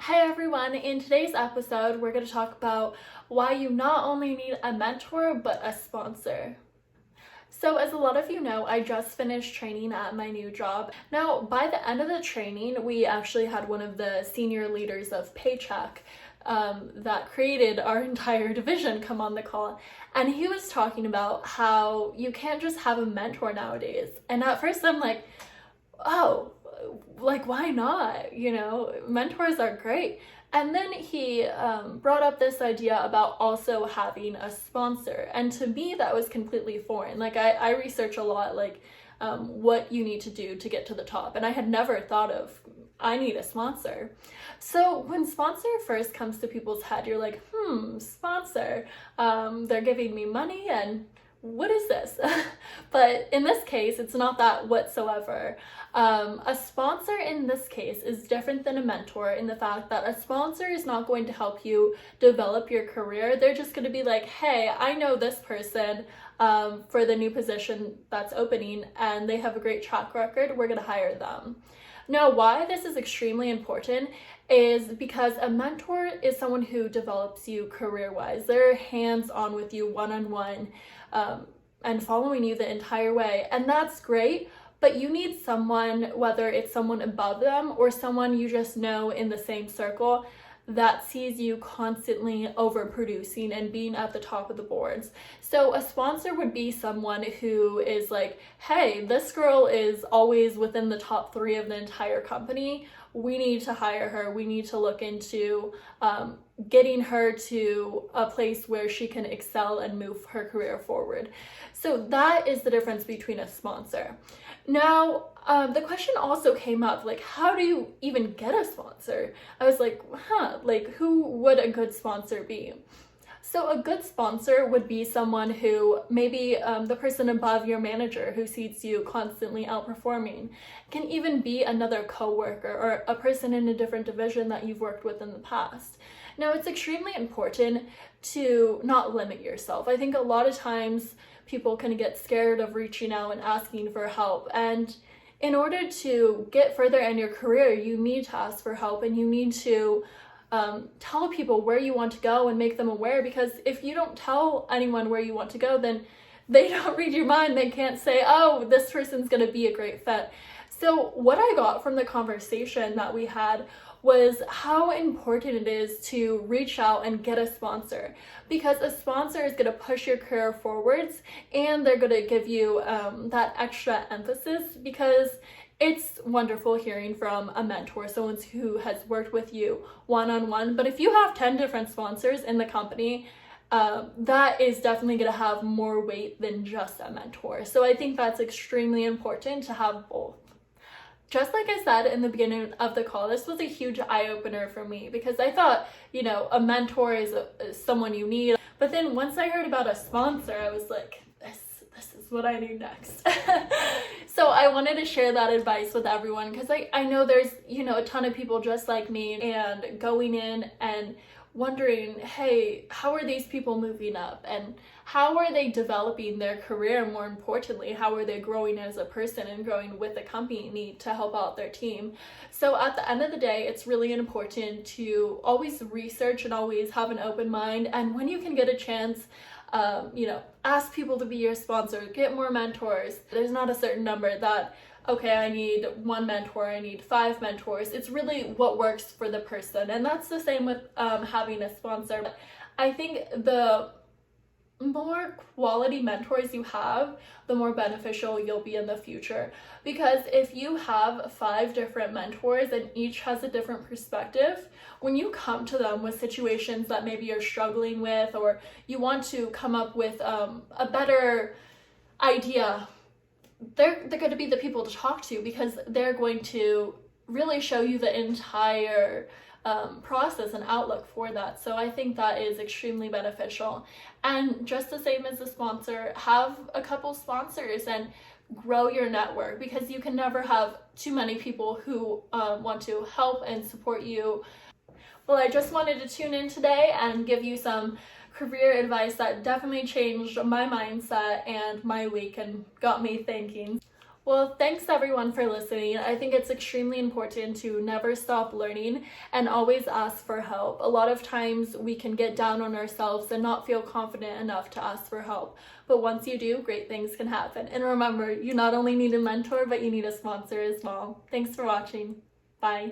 Hi everyone, in today's episode we're going to talk about why you not only need a mentor but a sponsor. So as a lot of you know, I just finished training at my new job. Now by the end of the training we actually had one of the senior leaders of Paycheck that created our entire division come on the call, and he was talking about how you can't just have a mentor nowadays. And at first I'm like, oh, like why not? Mentors are great. And then he brought up this idea about also having a sponsor, and to me that was completely foreign. Like I research a lot, like what you need to do to get to the top, and I had never thought of I need a sponsor. So when sponsor first comes to people's head, you're like, sponsor, they're giving me money and what is this? But in this case, it's not that whatsoever. A sponsor in this case is different than a mentor in the fact that a sponsor is not going to help you develop your career. They're just going to be like, hey, I know this person for the new position that's opening and they have a great track record. We're going to hire them. Now, why this is extremely important is because a mentor is someone who develops you career-wise. They're hands-on with you one-on-one and following you the entire way. And that's great, but you need someone, whether it's someone above them or someone you just know in the same circle, that sees you constantly overproducing and being at the top of the boards. So a sponsor would be someone who is like, hey, this girl is always within the top 3 of the entire company. We need to hire her. We need to look into getting her to a place where she can excel and move her career forward. So that is the difference between a sponsor. Now, the question also came up, like, how do you even get a sponsor? I was like, like, who would a good sponsor be? So a good sponsor would be someone who maybe the person above your manager who sees you constantly outperforming, can even be another coworker or a person in a different division that you've worked with in the past. Now, it's extremely important to not limit yourself. I think a lot of times people can get scared of reaching out and asking for help. And in order to get further in your career, you need to ask for help, and you need to tell people where you want to go and make them aware, because if you don't tell anyone where you want to go, then they don't read your mind. They can't say, oh, this person's going to be a great fit. So what I got from the conversation that we had was how important it is to reach out and get a sponsor, because a sponsor is going to push your career forwards and they're going to give you that extra emphasis, because it's wonderful hearing from a mentor, someone who has worked with you one-on-one. But if you have 10 different sponsors in the company, that is definitely going to have more weight than just a mentor. So I think that's extremely important to have both. Just like I said in the beginning of the call, this was a huge eye-opener for me, because I thought, a mentor is someone you need. But then once I heard about a sponsor, I was like, this is what I need next. So I wanted to share that advice with everyone, because I know there's, a ton of people just like me and going in and wondering, hey, how are these people moving up, and how are they developing their career? More importantly, how are they growing as a person and growing with the company to help out their team? So at the end of the day, it's really important to always research and always have an open mind. And when you can get a chance, ask people to be your sponsor, get more mentors. There's not a certain number that, okay, I need 1 mentor, I need 5 mentors. It's really what works for the person. And that's the same with having a sponsor. But I think the more quality mentors you have, the more beneficial you'll be in the future. Because if you have 5 different mentors and each has a different perspective, when you come to them with situations that maybe you're struggling with, or you want to come up with a better idea, they're going to be the people to talk to, because they're going to really show you the entire process and outlook for that. So I think that is extremely beneficial. And just the same as the sponsor, have a couple sponsors and grow your network, because you can never have too many people who want to help and support you. Well, I just wanted to tune in today and give you some career advice that definitely changed my mindset and my week and got me thinking. Well, thanks everyone for listening. I think it's extremely important to never stop learning and always ask for help. A lot of times we can get down on ourselves and not feel confident enough to ask for help. But once you do, great things can happen. And remember, you not only need a mentor, but you need a sponsor as well. Thanks for watching. Bye.